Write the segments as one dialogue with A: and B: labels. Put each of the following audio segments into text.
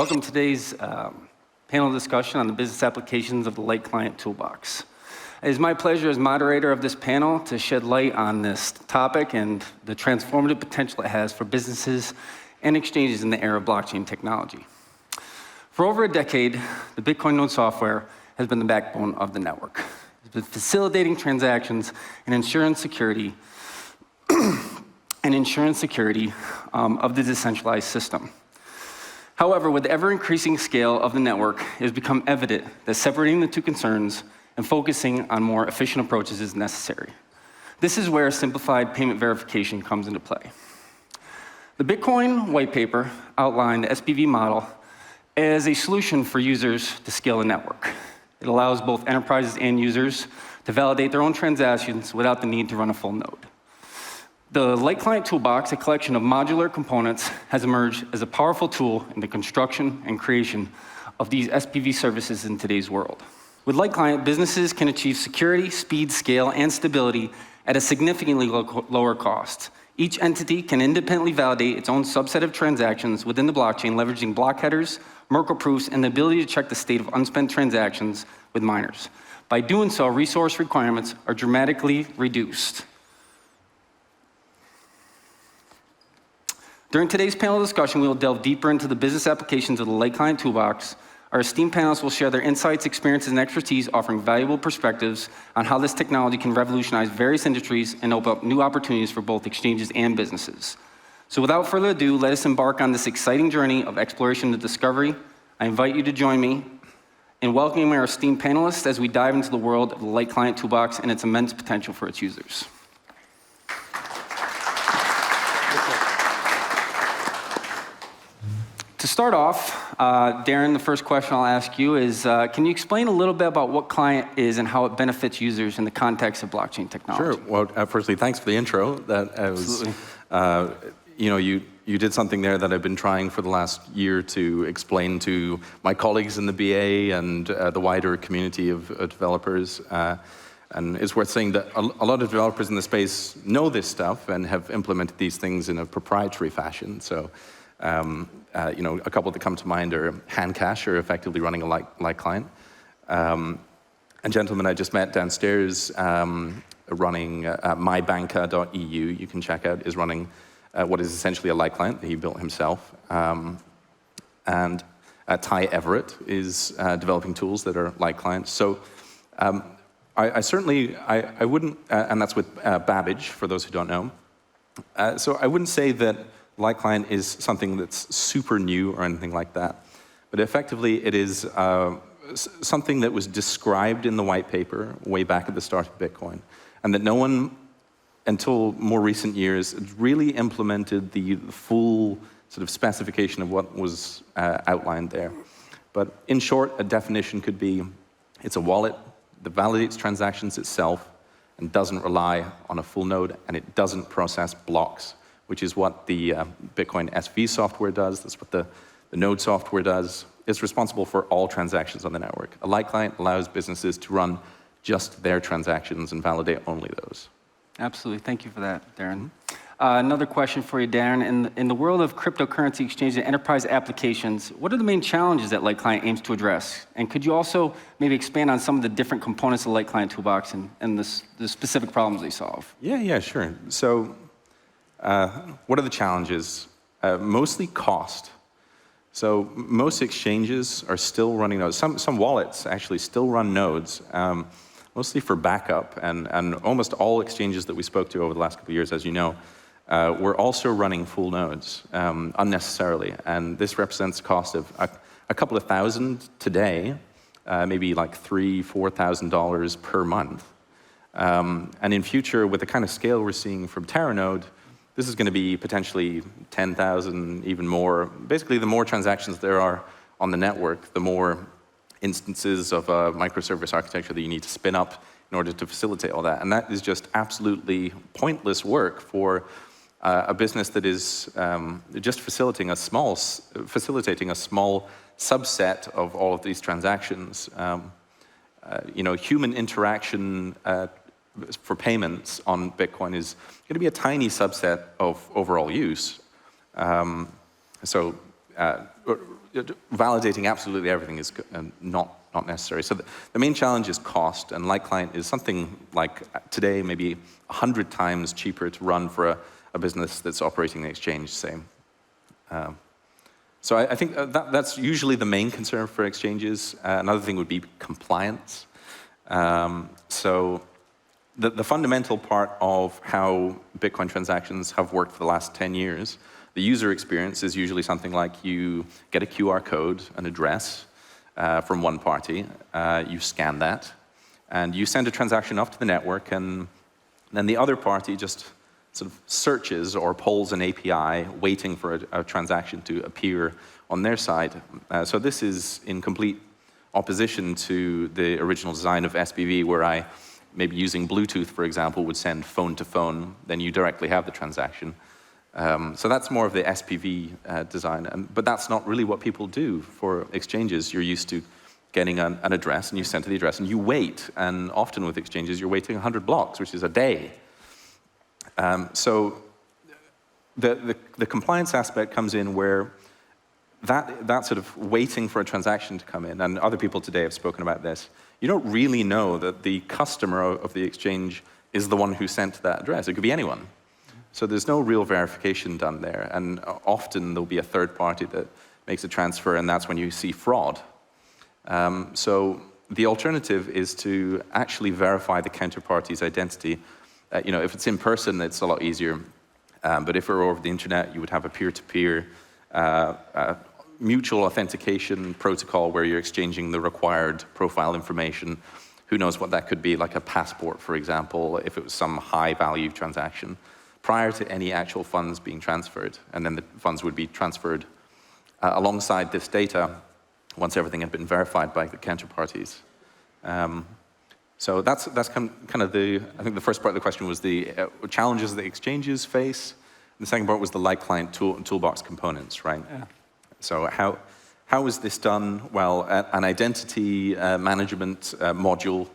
A: Welcome to today's panel discussion on the business applications of the LiteClient Toolbox. It is my pleasure as moderator of this panel to shed light on this topic and the transformative potential it has for businesses and exchanges in the era of blockchain technology. For over a decade, the Bitcoin node software has been the backbone of the network. It's been facilitating transactions and ensuring security of the decentralized system. However, with the ever-increasing scale of the network, it has become evident that separating the two concerns and focusing on more efficient approaches is necessary. This is where simplified payment verification comes into play. The Bitcoin white paper outlined the SPV model as a solution for users to scale a network. It allows both enterprises and users to validate their own transactions without the need to run a full node. The LiteClient Toolbox, a collection of modular components, has emerged as a powerful tool in the construction and creation of these SPV services in today's world. With LiteClient, businesses can achieve security, speed, scale, and stability at a significantly lower cost. Each entity can independently validate its own subset of transactions within the blockchain, leveraging block headers, Merkle proofs, and the ability to check the state of unspent transactions with miners. By doing so, resource requirements are dramatically reduced. During today's panel discussion, we will delve deeper into the business applications of the LiteClient Toolbox. Our esteemed panelists will share their insights, experiences, and expertise, offering valuable perspectives on how this technology can revolutionize various industries and open up new opportunities for both exchanges and businesses. So without further ado, let us embark on this exciting journey of exploration and discovery. I invite you to join me in welcoming our esteemed panelists as we dive into the world of the LiteClient Toolbox and its immense potential for its users. To start off, Darren, the first question I'll ask you is, can you explain a little bit about what Client is and how it benefits users in the context of blockchain technology?
B: Sure. Well, firstly, thanks for the intro. That was, you did something there that I've been trying for the last year to explain to my colleagues in the BA and the wider community of developers. And it's worth saying that a lot of developers in the space know this stuff and have implemented these things in a proprietary fashion. So. A couple that come to mind are Handcash, or effectively running a LiteClient. A gentleman I just met downstairs running mybanka.eu, you can check out, is running what is essentially a LiteClient that he built himself. And Ty Everett is developing tools that are LiteClients. So I wouldn't, and that's with Babbage, for those who don't know. So I wouldn't say that LiteClient is something that's super new or anything like that. But effectively, it is something that was described in the white paper way back at the start of Bitcoin, and that no one, until more recent years, really implemented the full sort of specification of what was outlined there. But in short, a definition could be, it's a wallet that validates transactions itself and doesn't rely on a full node, and it doesn't process blocks, which is what the Bitcoin SV software does. That's what the node software does. It's responsible for all transactions on the network. A LiteClient allows businesses to run just their transactions and validate only those.
A: Absolutely. Thank you for that, Darren. Another question for you, Darren. In the world of cryptocurrency exchange and enterprise applications, what are the main challenges that LiteClient aims to address? And could you also maybe expand on some of the different components of the LiteClient Toolbox and the specific problems they solve?
B: Yeah, sure. So, what are the challenges? Mostly cost. So most exchanges are still running nodes. Some wallets actually still run nodes, mostly for backup. And almost all exchanges that we spoke to over the last couple of years, as you know, were also running full nodes unnecessarily. And this represents a cost of a couple of thousand today, maybe like $3,000, $4,000 per month. And in future, with the kind of scale we're seeing from Terranode, this is going to be potentially 10,000, even more. Basically, the more transactions there are on the network, the more instances of a microservice architecture that you need to spin up in order to facilitate all that. And that is just absolutely pointless work for a business that is just facilitating a small subset of all of these transactions. Human interaction for payments on Bitcoin is going to be a tiny subset of overall use. validating absolutely everything is not necessary. So the main challenge is cost, and LiteClient is something like today maybe 100 times cheaper to run for a business that's operating the exchange, say. So I think that's usually the main concern for exchanges. Another thing would be compliance. So the fundamental part of how Bitcoin transactions have worked for the last 10 years, the user experience is usually something like you get a QR code, an address from one party, you scan that, and you send a transaction up to the network, and then the other party just sort of searches or polls an API waiting for a transaction to appear on their side. So this is in complete opposition to the original design of SPV, where I, maybe using Bluetooth, for example, would send phone to phone, then you directly have the transaction. So that's more of the SPV design, but that's not really what people do for exchanges. You're used to getting an address, and you send to the address, and you wait, and often with exchanges, you're waiting 100 blocks, which is a day. So the compliance aspect comes in where that sort of waiting for a transaction to come in, and other people today have spoken about this, you don't really know that the customer of the exchange is the one who sent that address. It could be anyone. So there's no real verification done there, and often there'll be a third party that makes a transfer, and that's when you see fraud. So the alternative is to actually verify the counterparty's identity. If it's in person, it's a lot easier. But if it were over the internet, you would have a peer-to-peer mutual authentication protocol where you're exchanging the required profile information. Who knows what that could be, like a passport, for example, if it was some high-value transaction, prior to any actual funds being transferred. And then the funds would be transferred alongside this data once everything had been verified by the counterparties. So that's kind of I think the first part of the question was the challenges the exchanges face. And the second part was the LiteClient Toolbox components, right? Yeah. So how is this done? Well, an identity management module,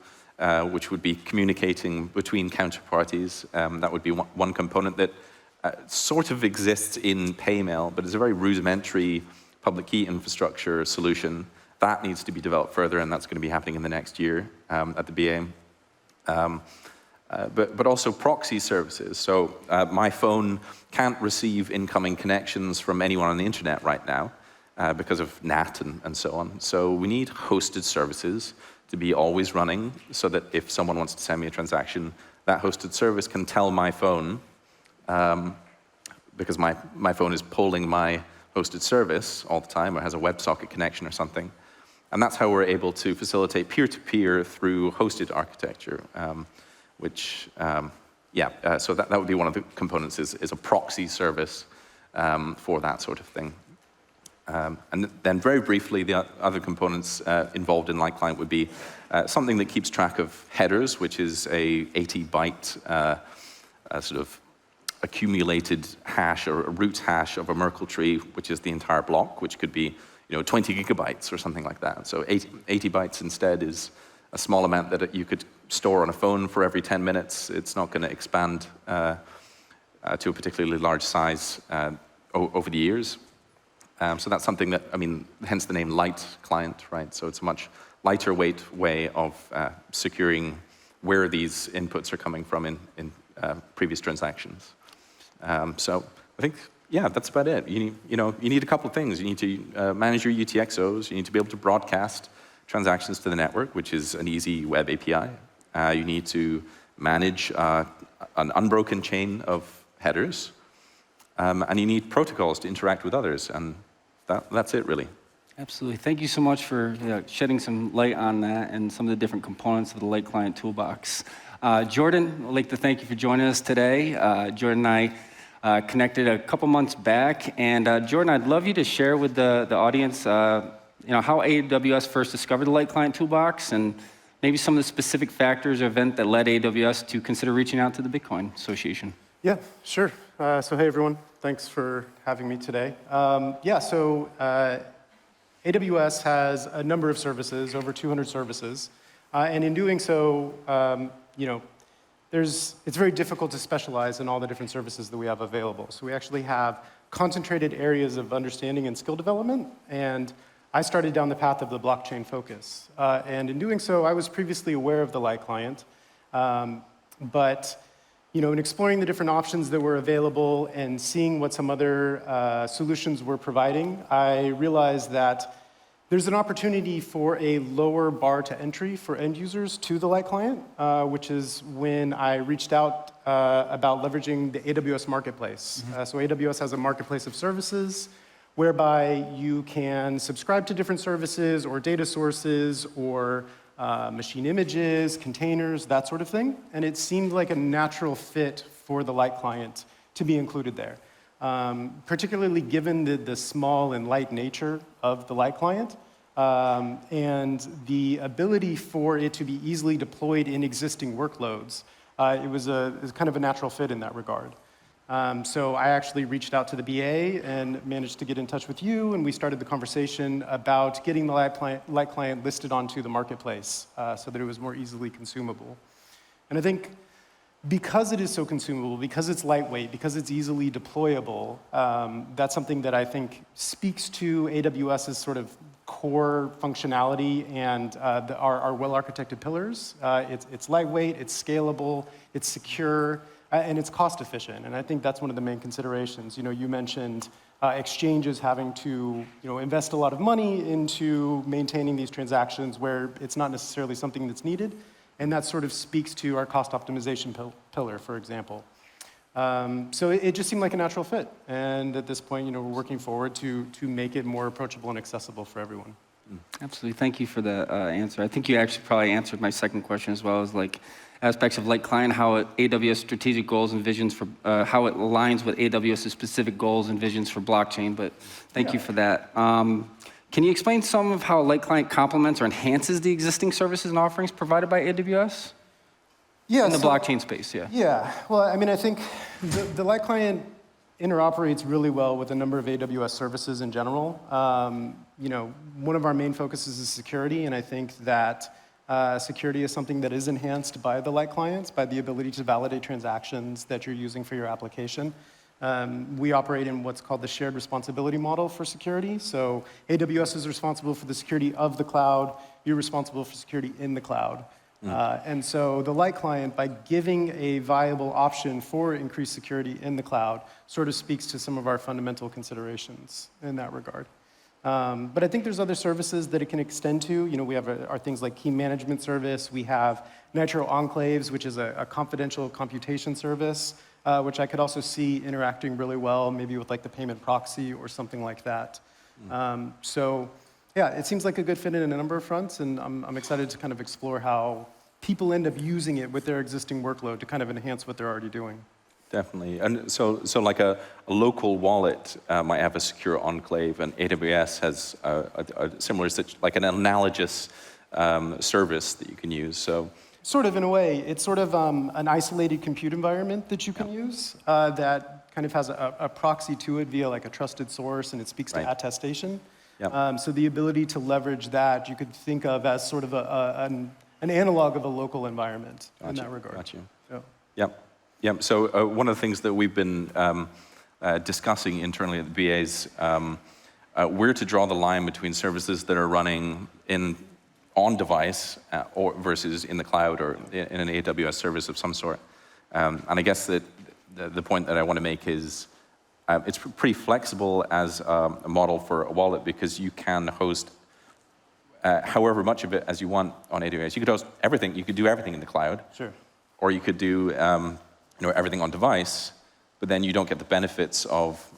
B: which would be communicating between counterparties. That would be one component that sort of exists in Paymail, but is a very rudimentary public key infrastructure solution. That needs to be developed further, and that's going to be happening in the next year at the BA. But also proxy services. So my phone can't receive incoming connections from anyone on the internet right now because of NAT and so on. So we need hosted services to be always running so that if someone wants to send me a transaction, that hosted service can tell my phone, because my phone is polling my hosted service all the time, or has a WebSocket connection or something. And that's how we're able to facilitate peer-to-peer through hosted architecture, so that would be one of the components, is a proxy service for that sort of thing. And then very briefly, the other components involved in LiteClient would be something that keeps track of headers, which is a 80-byte sort of accumulated hash or a root hash of a Merkle tree, which is the entire block, which could be 20 gigabytes or something like that. So 80 bytes instead is a small amount that you could store on a phone for every 10 minutes. It's not going to expand to a particularly large size over the years. So that's something that, hence the name LiteClient, right? So it's a much lighter weight way of securing where these inputs are coming from in previous transactions. So I think, that's about it. You need a couple of things. You need to manage your UTXOs. You need to be able to broadcast transactions to the network, which is an easy web API. You need to manage an unbroken chain of headers. And you need protocols to interact with others. And that's it, really.
A: Absolutely. Thank you so much for shedding some light on that and some of the different components of the LiteClient Toolbox. Jordan, I'd like to thank you for joining us today. Jordan and I connected a couple months back. And Jordan, I'd love you to share with the audience how AWS first discovered the LiteClient Toolbox and maybe some of the specific factors or event that led AWS to consider reaching out to the Bitcoin Association.
C: Yeah, sure. So hey, everyone. Thanks for having me today. AWS has a number of services, over 200 services. And in doing so, it's very difficult to specialize in all the different services that we have available. So we actually have concentrated areas of understanding and skill development, and I started down the path of the blockchain focus. And in doing so, I was previously aware of the LiteClient, but in exploring the different options that were available and seeing what some other solutions were providing, I realized that there's an opportunity for a lower bar to entry for end users to the LiteClient, which is when I reached out about leveraging the AWS marketplace. So AWS has a marketplace of services whereby you can subscribe to different services or data sources or machine images, containers, that sort of thing. And it seemed like a natural fit for the LiteClient to be included there. Particularly given the small and light nature of the LiteClient, and the ability for it to be easily deployed in existing workloads. It was kind of a natural fit in that regard. So I actually reached out to the BA and managed to get in touch with you, and we started the conversation about getting the LiteClient listed onto the marketplace so that it was more easily consumable. And I think because it is so consumable, because it's lightweight, because it's easily deployable, that's something that I think speaks to AWS's sort of core functionality and our well-architected pillars. It's lightweight, it's scalable, it's secure, and it's cost efficient. And I think that's one of the main considerations. You mentioned exchanges having to invest a lot of money into maintaining these transactions where it's not necessarily something that's needed. And that sort of speaks to our cost optimization pillar, for example. So it just seemed like a natural fit. And at this point, we're working forward to make it more approachable and accessible for everyone.
A: Absolutely. Thank you for the answer. I think you actually probably answered my second question as well, as like aspects of LiteClient, how AWS strategic goals and visions for, how it aligns with AWS's specific goals and visions for blockchain. But thank you for that. Can you explain some of how LiteClient complements or enhances the existing services and offerings provided by AWS? In the blockchain space, yeah.
C: Yeah, well, I mean, I think the LiteClient interoperates really well with a number of AWS services in general. One of our main focuses is security, and I think that security is something that is enhanced by the LiteClients, by the ability to validate transactions that you're using for your application. We operate in what's called the shared responsibility model for security. So AWS is responsible for the security of the cloud. You're responsible for security in the cloud. And so the LiteClient, by giving a viable option for increased security in the cloud, sort of speaks to some of our fundamental considerations in that regard. But I think there's other services that it can extend to. We have our things like key management service. We have Nitro Enclaves, which is a confidential computation service, which I could also see interacting really well, maybe with like the payment proxy or something like that. So yeah, it seems like a good fit in a number of fronts, and I'm excited to kind of explore how people end up using it with their existing workload to kind of enhance what they're already doing.
B: Definitely. And so like a local wallet might have a secure enclave, and AWS has a similar, like an analogous service that you can use. So
C: sort of, in a way, it's sort of an isolated compute environment that you can use that kind of has a proxy to it via like a trusted source, and it speaks to attestation. So the ability to leverage that, you could think of as sort of an analog of a local environment in that regard.
B: Got you. Yep. So one of the things that we've been discussing internally at the BAs, where to draw the line between services that are running on device or versus in the cloud or in an AWS service of some sort. And I guess that the point that I want to make is it's pretty flexible as a model for a wallet, because you can host however much of it as you want on AWS. You could host everything. You could do everything in the cloud.
C: Sure.
B: Or you could do everything on device, but then you don't get the benefits of,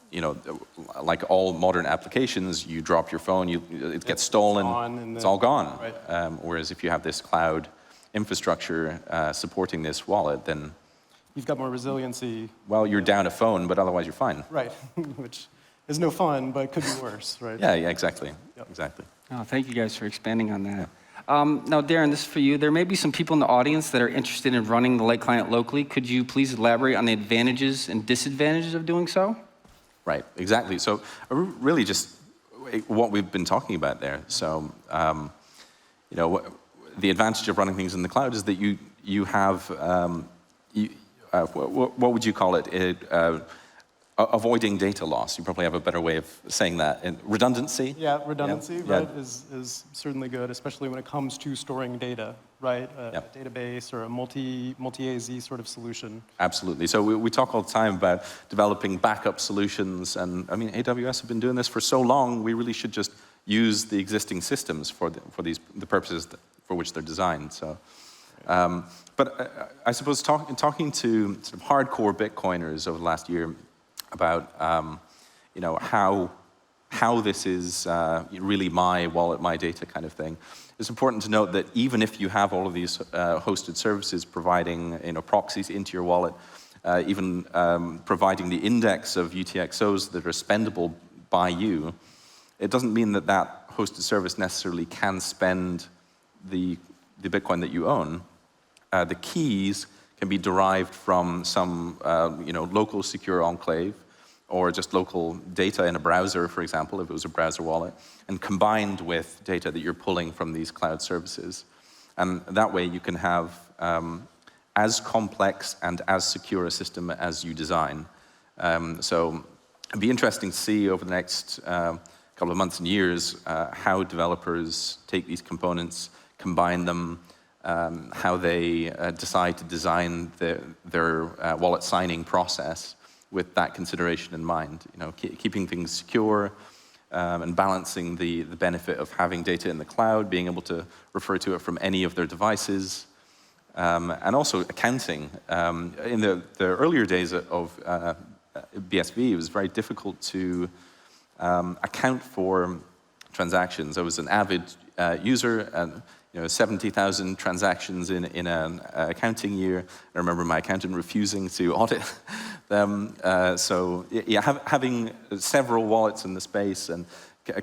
B: like all modern applications, you drop your phone, it gets stolen, it's all gone. Right. Whereas if you have this cloud infrastructure supporting this wallet, then
C: you've got more resiliency.
B: Well, you're down a phone, but otherwise you're fine.
C: Right, which is no fun, but could be worse, right?
B: Yeah, exactly. Exactly.
A: Oh, thank you guys for expanding on that. Now, Darren, this is for you. There may be some people in the audience that are interested in running the LiteClient locally. Could you please elaborate on the advantages and disadvantages of doing so?
B: Right, exactly. So really just what we've been talking about there. So, the advantage of running things in the cloud is that you have, what would you call it? avoiding data loss. You probably have a better way of saying that. And redundancy?
C: Yeah, redundancy,
B: Yeah.
C: right, is certainly good, especially when it comes to storing data, right? A database or a multi-AZ sort of solution.
B: Absolutely. So we talk all the time about developing backup solutions, and I mean, AWS have been doing this for so long, we really should just use the existing systems for the purposes for which they're designed. So, but I suppose talking to sort of hardcore Bitcoiners over the last year about you know, how this is really my wallet, my data kind of thing, it's important to note that even if you have all of these hosted services providing, you know, proxies into your wallet, even providing the index of UTXOs that are spendable by you, it doesn't mean that that hosted service necessarily can spend the Bitcoin that you own. The keys can be derived from some you know, local secure enclave, or just local data in a browser, for example, if it was a browser wallet, and combined with data that you're pulling from these cloud services. And that way you can have as complex and as secure a system as you design. So it'd be interesting to see over the next couple of months and years how developers take these components, combine them, how they decide to design their wallet signing process with that consideration in mind. You know, keeping things secure and balancing the benefit of having data in the cloud, being able to refer to it from any of their devices, and also accounting. In the earlier days of BSV, it was very difficult to account for transactions. I was an avid user, and you know, 70,000 transactions in an accounting year. I remember my accountant refusing to audit them. So yeah, having several wallets in the space and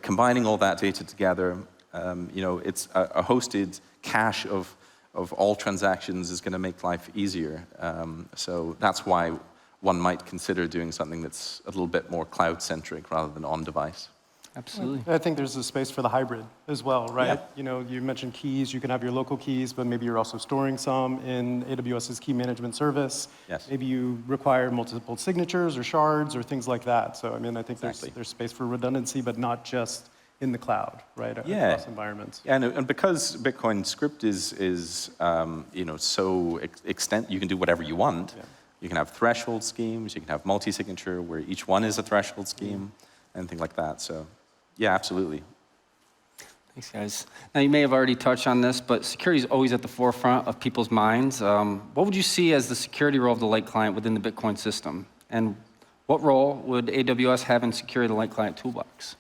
B: combining all that data together, you know, it's a hosted cache of all transactions is going to make life easier. So that's why one might consider doing something that's a little bit more cloud-centric rather than on-device.
A: Absolutely.
C: I think there's a space for the hybrid as well, right?
B: Yeah.
C: You know, you mentioned keys. You can have your local keys, but maybe you're also storing some in AWS's key management service.
B: Yes.
C: Maybe you require multiple signatures or shards or things like that. So, I mean, I think there's space for redundancy, but not just in the cloud, right?
B: Yeah.
C: Across environments.
B: Yeah, and because Bitcoin script is you know, so extent, you can do whatever you want. Yeah. You can have threshold schemes. You can have multi-signature where each one is a threshold scheme, anything like that. So. Yeah, absolutely.
A: Thanks, guys. Now, you may have already touched on this, but security is always at the forefront of people's minds. What would you see as the security role of the LiteClient within the Bitcoin system? And what role would AWS have in securing the LiteClient Toolbox?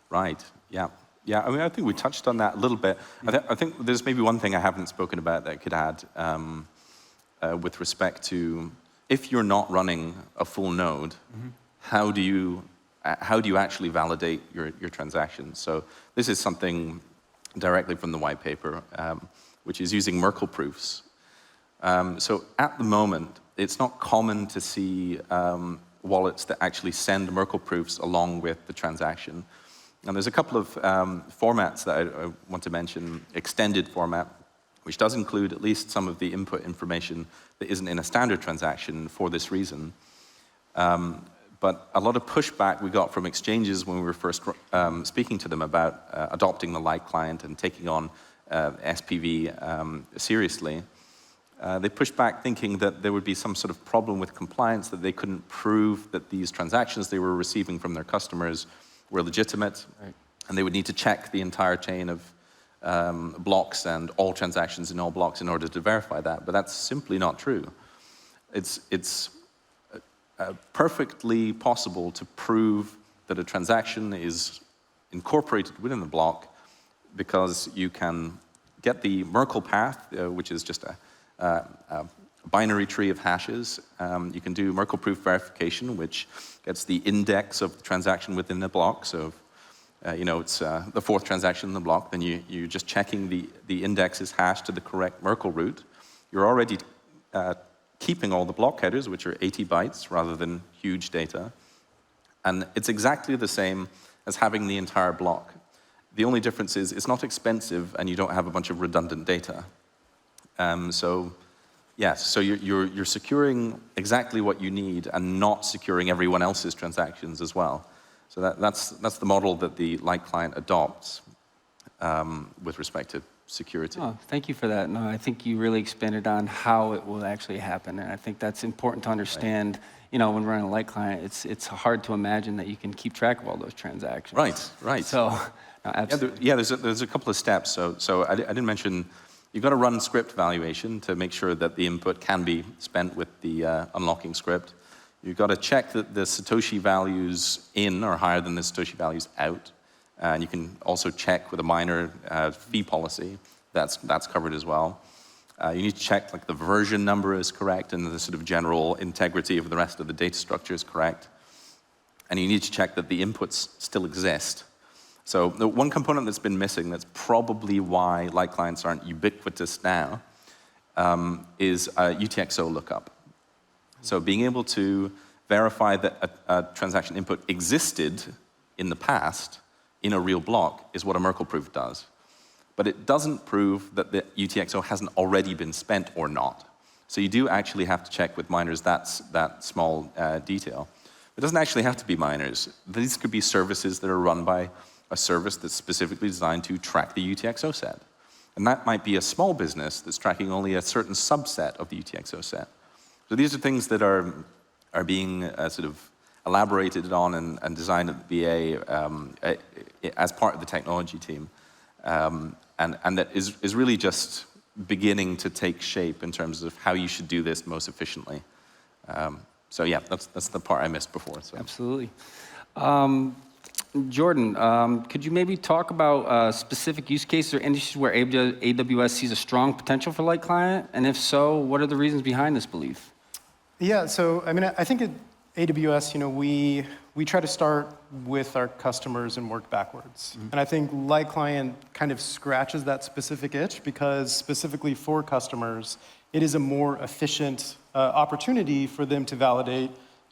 B: Right, yeah. Yeah, I mean, I think we touched on that a little bit. I think there's maybe one thing I haven't spoken about that I could add with respect to if you're not running a full node, how do you actually validate your transactions? So this is something directly from the white paper, which is using Merkle proofs. So at the moment, it's not common to see wallets that actually send Merkle proofs along with the transaction. And there's a couple of formats that I want to mention. Extended format, which does include at least some of the input information that isn't in a standard transaction for this reason. But a lot of pushback we got from exchanges when we were first speaking to them about adopting the LiteClient and taking on SPV seriously. They pushed back thinking that there would be some sort of problem with compliance, that they couldn't prove that these transactions they were receiving from their customers were legitimate, right. And they would need to check the entire chain of blocks and all transactions in all blocks in order to verify that. But that's simply not true. It's perfectly possible to prove that a transaction is incorporated within the block because you can get the Merkle path, which is just a binary tree of hashes. You can do Merkle proof verification, which gets the index of the transaction within the block. So, you know, it's the fourth transaction in the block. Then you're just checking the index is hashed to the correct Merkle root. You're already keeping all the block headers, which are 80 bytes rather than huge data. And it's exactly the same as having the entire block. The only difference is it's not expensive and you don't have a bunch of redundant data. So Yes, so you're securing exactly what you need and not securing everyone else's transactions as well. So that's the model that the LiteClient adopts with respect to security.
A: Oh, thank you for that. No, I think you really expanded on how it will actually happen, and I think that's important to understand. Right. You know, when running a LiteClient, it's hard to imagine that you can keep track of all those transactions.
B: Right.
A: So, no, absolutely.
B: Yeah, there's a couple of steps. So I didn't mention, you've got to run script evaluation to make sure that the input can be spent with the unlocking script. You've got to check that the Satoshi values in are higher than the Satoshi values out. And you can also check with a miner fee policy. That's covered as well. You need to check like the version number is correct and the sort of general integrity of the rest of the data structure is correct. And you need to check that the inputs still exist. So the one component that's been missing, that's probably why LiteClients aren't ubiquitous now, is a UTXO lookup. So being able to verify that a transaction input existed in the past in a real block is what a Merkle proof does. But it doesn't prove that the UTXO hasn't already been spent or not. So you do actually have to check with miners that small detail. It doesn't actually have to be miners. These could be services that are run by a service that's specifically designed to track the UTXO set. And that might be a small business that's tracking only a certain subset of the UTXO set. So these are things that are being sort of elaborated on and designed at the BA as part of the technology team. And that is really just beginning to take shape in terms of how you should do this most efficiently. So yeah, that's the part I missed before. So.
A: Absolutely. Jordan, could you maybe talk about specific use cases or industries where AWS sees a strong potential for LiteClient? And if so, what are the reasons behind this belief?
C: Yeah, so I mean, I think at AWS, you know, we try to start with our customers and work backwards. Mm-hmm. And I think LiteClient kind of scratches that specific itch because specifically for customers, it is a more efficient opportunity for them to validate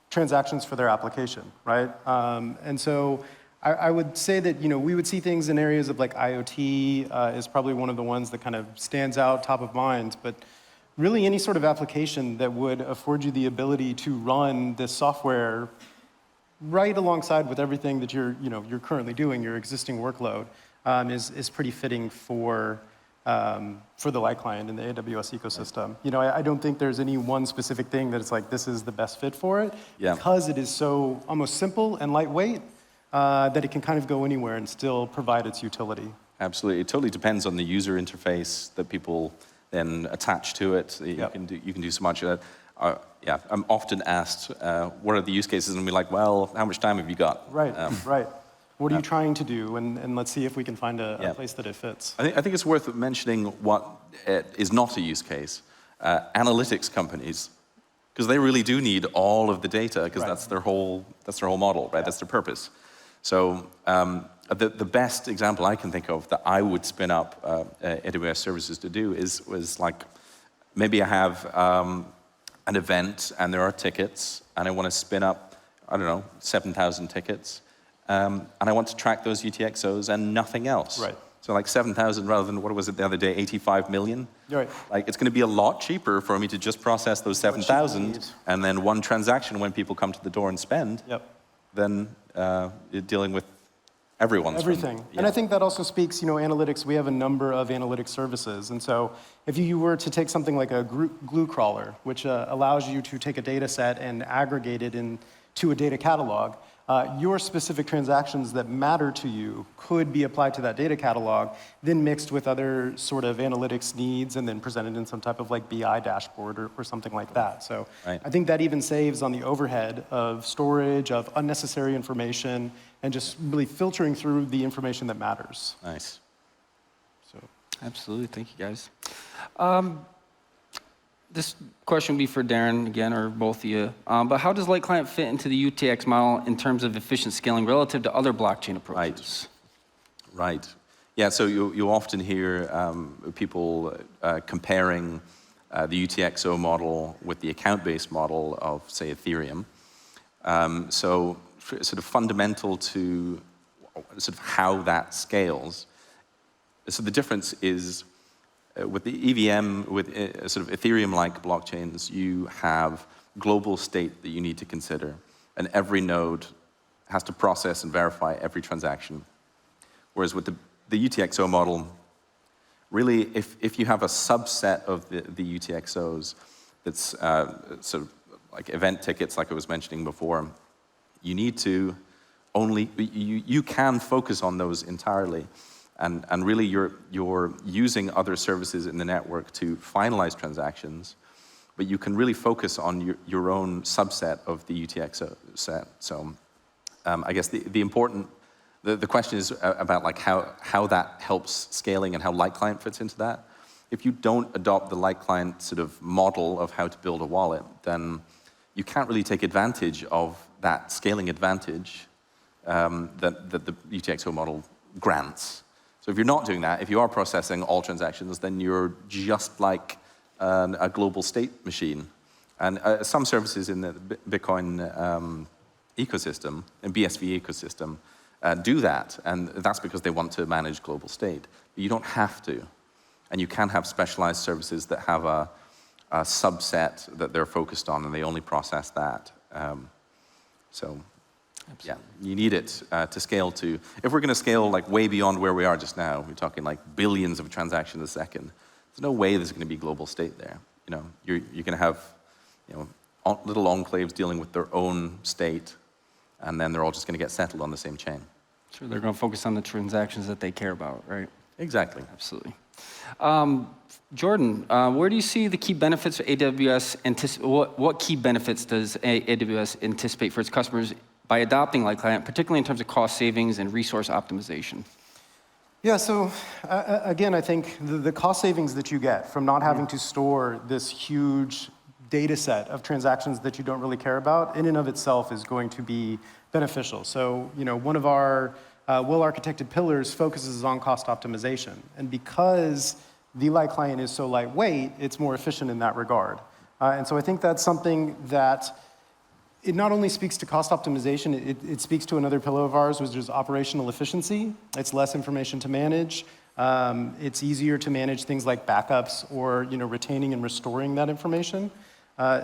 C: transactions for their application, right? And so I would say that, you know, we would see things in areas of like IoT is probably one of the ones that kind of stands out top of mind, but really any sort of application that would afford you the ability to run this software right alongside with everything that you're currently doing, your existing workload, is pretty fitting for the LiteClient in the AWS ecosystem. You know, I don't think there's any one specific thing that it's like, this is the best fit for it, because it is so almost simple and lightweight that it can kind of go anywhere and still provide its utility.
B: Absolutely, it totally depends on the user interface that people then attach to it. You can do so much of that. Yeah, I'm often asked, what are the use cases? And we're like, well, how much time have you got?
C: Right, right. What are you trying to do? And let's see if we can find a place that it fits.
B: I think it's worth mentioning what is not a use case. Analytics companies, because they really do need all of the data, because that's their whole model, right? That's their purpose. So the best example I can think of that I would spin up AWS services to do was like, maybe I have an event and there are tickets and I want to spin up, I don't know, 7,000 tickets. And I want to track those UTXOs and nothing else.
C: Right.
B: So like 7,000 rather than, what was it the other day, 85 million?
C: Right.
B: Like, it's going to be a lot cheaper for me to just process those 7,000 and then one transaction when people come to the door and spend than dealing with everything.
C: And I think that also speaks, you know, analytics, we have a number of analytics services. And so if you were to take something like a glue crawler, which allows you to take a data set and aggregate it into a data catalog, your specific transactions that matter to you could be applied to that data catalog, then mixed with other sort of analytics needs and then presented in some type of like BI dashboard or something like that. So I think that even saves on the overhead of storage, of unnecessary information, and just really filtering through the information that matters.
B: Nice.
A: So absolutely, thank you guys. This question will be for Darren again, or both of you. But how does LiteClient fit into the UTX model in terms of efficient scaling relative to other blockchain approaches?
B: Right. Yeah, so you often hear people comparing the UTXO model with the account-based model of, say, Ethereum. So sort of fundamental to sort of how that scales. So the difference is with the EVM, with sort of Ethereum-like blockchains, you have global state that you need to consider, and every node has to process and verify every transaction. Whereas with the UTXO model, really, if you have a subset of the UTXOs that's sort of like event tickets, like I was mentioning before, you need to only, you can focus on those entirely. And really, you're using other services in the network to finalize transactions, but you can really focus on your own subset of the UTXO set. So I guess the question is about like how that helps scaling and how LiteClient fits into that. If you don't adopt the LiteClient sort of model of how to build a wallet, then you can't really take advantage of that scaling advantage that the UTXO model grants. So if you're not doing that, if you are processing all transactions, then you're just like a global state machine. And some services in the Bitcoin ecosystem, and BSV ecosystem, do that, and that's because they want to manage global state. But you don't have to. And you can have specialized services that have a subset that they're focused on, and they only process that. So, yeah, you need it to scale to. If we're going to scale like way beyond where we are just now, we're talking like billions of transactions a second. There's no way there's going to be global state there. You know, you're going to have, you know, little enclaves dealing with their own state, and then they're all just going to get settled on the same chain.
A: Sure, they're going to focus on the transactions that they care about, right?
B: Exactly.
A: Absolutely. Jordan, where do you see the key benefits of AWS? What key benefits does AWS anticipate for its customers by adopting LiteClient, particularly in terms of cost savings and resource optimization?
C: Yeah, so again, I think the cost savings that you get from not having to store this huge data set of transactions that you don't really care about, in and of itself is going to be beneficial. So, you know, one of our well-architected pillars focuses on cost optimization. And because the LiteClient is so lightweight, it's more efficient in that regard. And so I think that's something that it not only speaks to cost optimization, it speaks to another pillar of ours, which is operational efficiency. It's less information to manage. It's easier to manage things like backups or, you know, retaining and restoring that information.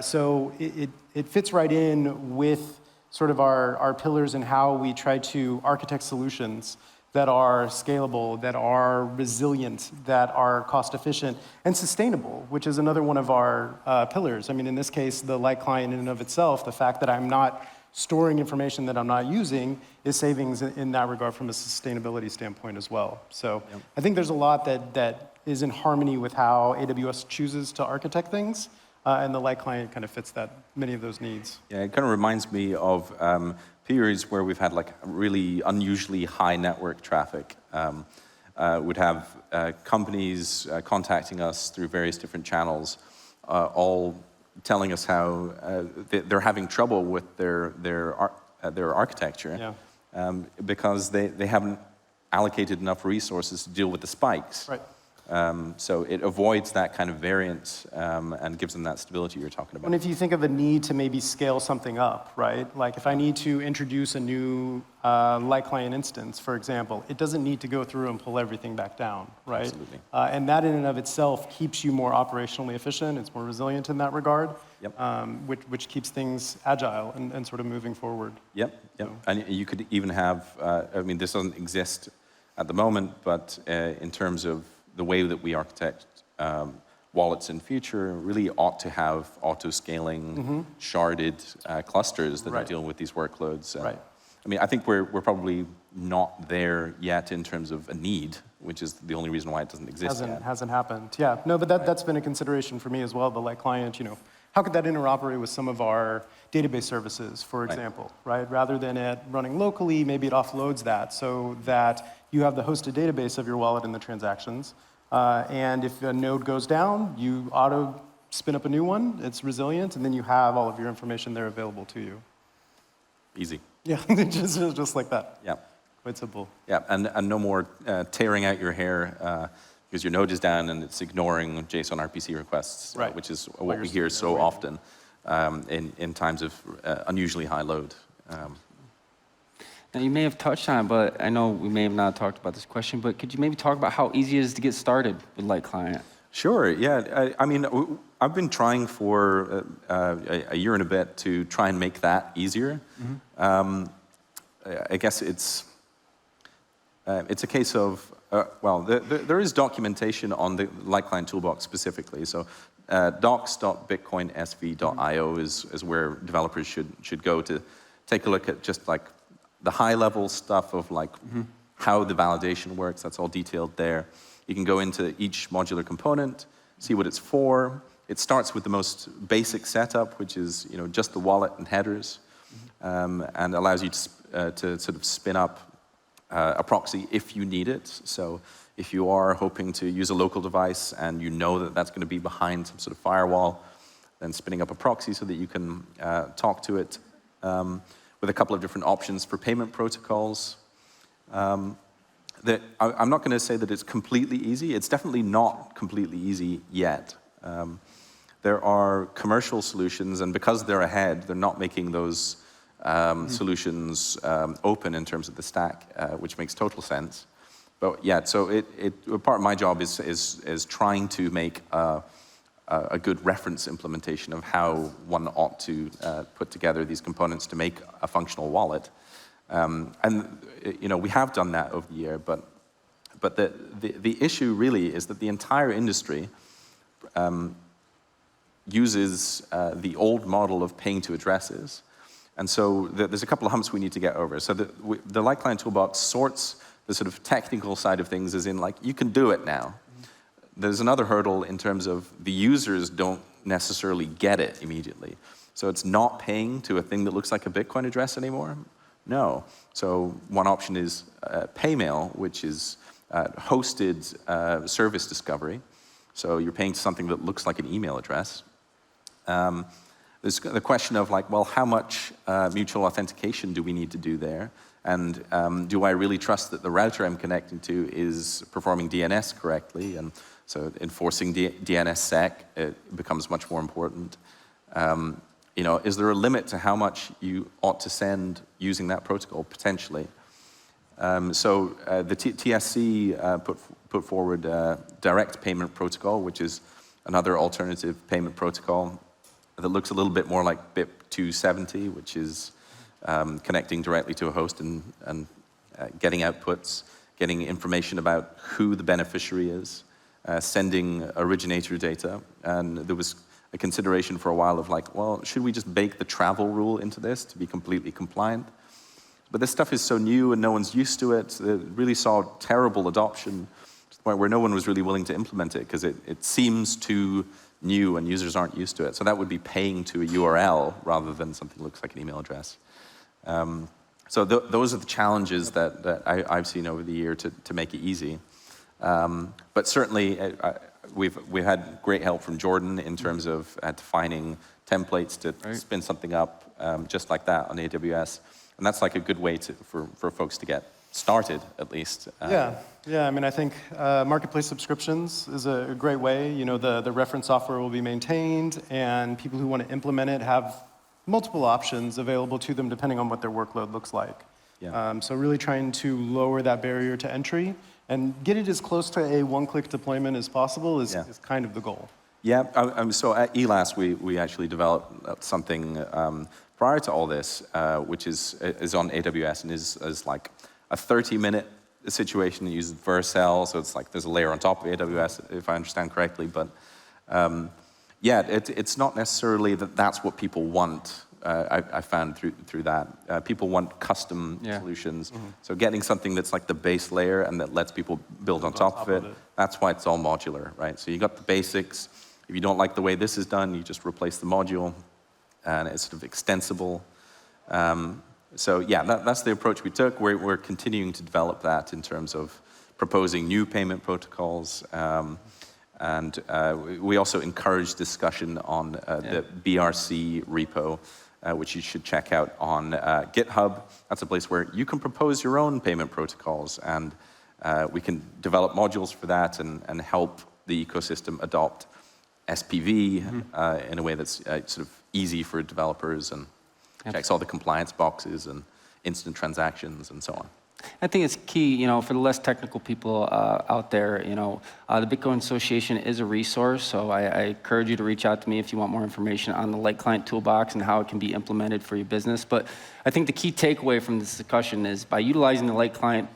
C: So it fits right in with sort of our pillars and how we try to architect solutions that are scalable, that are resilient, that are cost efficient, and sustainable, which is another one of our pillars. I mean, in this case, the LiteClient in and of itself, the fact that I'm not storing information that I'm not using is savings in that regard from a sustainability standpoint as well. So I think there's a lot that is in harmony with how AWS chooses to architect things, and the LiteClient kind of fits many of those needs.
B: Yeah, it kind of reminds me of periods where we've had like really unusually high network traffic. We'd have companies contacting us through various different channels, all telling us how they're having trouble with their architecture, because they haven't allocated enough resources to deal with the spikes.
C: Right.
B: So it avoids that kind of variance and gives them that stability you're talking about.
C: And if you think of a need to maybe scale something up, right? Like if I need to introduce a new LiteClient instance, for example, it doesn't need to go through and pull everything back down, right?
B: Absolutely.
C: And that in and of itself keeps you more operationally efficient. It's more resilient in that regard, which keeps things agile and sort of moving forward.
B: Yep. And you could even have, I mean, this doesn't exist at the moment, but in terms of the way that we architect wallets in future really ought to have auto-scaling, sharded clusters that are dealing with these workloads.
C: Right.
B: I mean, I think we're probably not there yet in terms of a need, which is the only reason why it doesn't exist yet.
C: Hasn't happened. Yeah, no, but that's been a consideration for me as well, the LiteClient, you know, how could that interoperate with some of our database services, for example, right? Rather than it running locally, maybe it offloads that so that you have the hosted database of your wallet and the transactions. And if a node goes down, you auto spin up a new one, it's resilient, and then you have all of your information there available to you.
B: Easy.
C: Yeah, just like that.
B: Yeah.
C: Quite simple.
B: Yeah, and no more tearing out your hair because your node is down and it's ignoring JSON RPC requests, which is what we hear so often in times of unusually high load.
A: Now, you may have touched on it, but I know we may have not talked about this question, but could you maybe talk about how easy it is to get started with LiteClient?
B: Sure, yeah. I mean, I've been trying for a year and a bit to try and make that easier. I guess it's a case of, well, there is documentation on the LiteClient Toolbox specifically. So docs.bitcoinsv.io is where developers should go to take a look at just like the high-level stuff of like how the validation works. That's all detailed there. You can go into each modular component, see what it's for. It starts with the most basic setup, which is just the wallet and headers, and allows you to sort of spin up a proxy if you need it. So if you are hoping to use a local device and you know that that's going to be behind some sort of firewall, then spinning up a proxy so that you can talk to it with a couple of different options for payment protocols. I'm not going to say that it's completely easy. It's definitely not completely easy yet. There are commercial solutions, and because they're ahead, they're not making those solutions open in terms of the stack, which makes total sense. But yeah, so part of my job is trying to make a good reference implementation of how one ought to put together these components to make a functional wallet. And we have done that over the year, but the issue really is that the entire industry uses the old model of paying to addresses. And so there's a couple of humps we need to get over. So the LiteClient Toolbox sorts the sort of technical side of things as in like, you can do it now. There's another hurdle in terms of the users don't necessarily get it immediately. So it's not paying to a thing that looks like a Bitcoin address anymore. No. So one option is Paymail, which is hosted service discovery. So you're paying to something that looks like an email address. There's the question of like, well, how much mutual authentication do we need to do there? And do I really trust that the router I'm connecting to is performing DNS correctly? And so enforcing DNSSEC becomes much more important. Is there a limit to how much you ought to send using that protocol, potentially? So the TSC put forward direct payment protocol, which is another alternative payment protocol that looks a little bit more like BIP 270, which is connecting directly to a host and getting outputs, getting information about who the beneficiary is, sending originator data. And there was a consideration for a while of like, well, should we just bake the travel rule into this to be completely compliant? But this stuff is so new and no one's used to it. It really saw terrible adoption to the point where no one was really willing to implement it because it seems too new and users aren't used to it. So that would be paying to a URL rather than something that looks like an email address. So those are the challenges that I've seen over the year to make it easy. But certainly, we've had great help from Jordan in terms of defining templates to spin something up just like that on AWS. And that's like a good way for folks to get started, at least.
C: Yeah. I mean, I think marketplace subscriptions is a great way. The reference software will be maintained, and people who want to implement it have multiple options available to them depending on what their workload looks like.
B: Yeah.
C: So really trying to lower that barrier to entry and get it as close to a one-click deployment as possible is kind of the goal.
B: Yeah, so at ELAS, we actually developed something prior to all this, which is on AWS and is like a 30-minute situation that uses Vercel, so it's like there's a layer on top of AWS, if I understand correctly. But it's not necessarily that's what people want. I found through that. People want custom solutions. Mm-hmm. So getting something that's like the base layer and that lets people build on top of it, that's why it's all modular, right? So you got the basics. If you don't like the way this is done, you just replace the module, and it's sort of extensible. So that's the approach we took. We're continuing to develop that in terms of proposing new payment protocols. And we also encourage discussion on the BRC repo, which you should check out on GitHub. That's a place where you can propose your own payment protocols, and we can develop modules for that and help the ecosystem adopt SPV in a way that's sort of easy for developers and checks all the compliance boxes and instant transactions and so on.
A: I think it's key, for the less technical people out there, the Bitcoin Association is a resource, so I encourage you to reach out to me if you want more information on the LiteClient Toolbox and how it can be implemented for your business. But I think the key takeaway from this discussion is by utilizing the LiteClient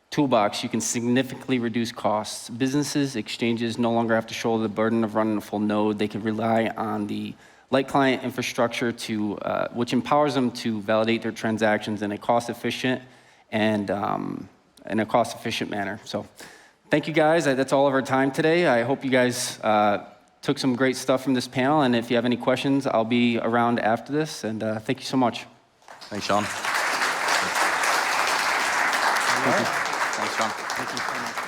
A: Toolbox, you can significantly reduce costs. Businesses, exchanges no longer have to shoulder the burden of running a full node. They can rely on the LiteClient infrastructure which empowers them to validate their transactions in a cost-efficient and in a cost-efficient manner. So thank you guys. That's all of our time today. I hope you guys took some great stuff from this panel, and if you have any questions, I'll be around after this, and thank you so much.
B: Thanks, Sean.
A: Thank you.
B: Thanks, Sean.
C: Thank you so much.